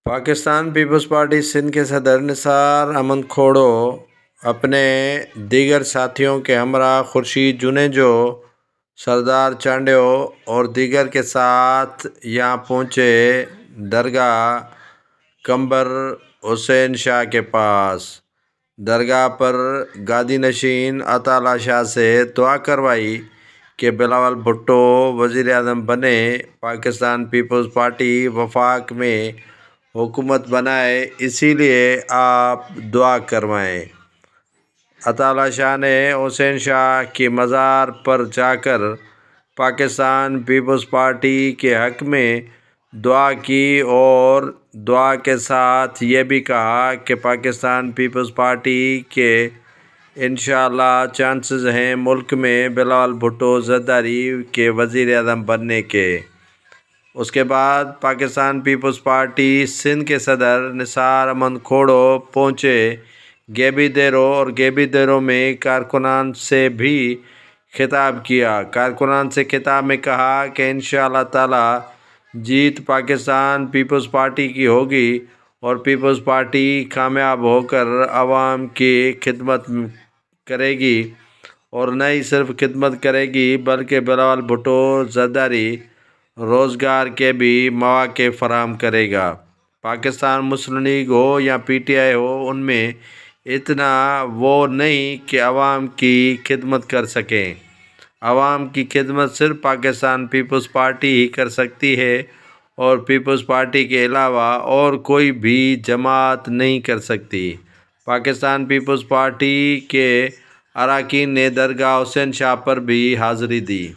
Pakistan Peoples party Sindh کے صدر نثار احمد کھوڑو اپنے دیگر ساتھیوں کے ہمراہ خورشید جنیجو، سردار چانڈیو اور دیگر کے ساتھ یہاں پہنچے درگاہ قمبر حسین شاہ کے پاس۔ درگاہ پر گادی نشین عطا اللہ شاہ سے دعا کروائی کہ بلاول بھٹو وزیر اعظم بنے، پاکستان پیپلز پارٹی وفاق میں حکومت بنائے، اسی لیے آپ دعا کروائیں۔ عطا اللہ شاہ نے حسین شاہ کی مزار پر جا کر پاکستان پیپلز پارٹی کے حق میں دعا کی اور دعا کے ساتھ یہ بھی کہا کہ پاکستان پیپلز پارٹی کے انشاءاللہ چانسز ہیں ملک میں بلاول بھٹو زرداری کے وزیر اعظم بننے کے۔ اس کے بعد پاکستان پیپلز پارٹی سندھ کے صدر نثار احمد کھوڑو پہنچے گیبی دیرو اور گیبی دیرو میں کارکنان سے بھی خطاب کیا۔ کارکنان سے خطاب میں کہا کہ انشاءاللہ تعالی جیت پاکستان پیپلز پارٹی کی ہوگی اور پیپلز پارٹی کامیاب ہو کر عوام کی خدمت کرے گی، اور نہ ہی صرف خدمت کرے گی بلکہ بلاول بھٹو زرداری روزگار کے بھی مواقع فراہم کرے گا۔ پاکستان مسلم لیگ ہو یا پی ٹی آئی ہو، ان میں اتنا وہ نہیں کہ عوام کی خدمت کر سکیں۔ عوام کی خدمت صرف پاکستان پیپلز پارٹی ہی کر سکتی ہے اور پیپلز پارٹی کے علاوہ اور کوئی بھی جماعت نہیں کر سکتی۔ پاکستان پیپلز پارٹی کے اراکین نے درگاہ حسین شاہ پر بھی حاضری دی۔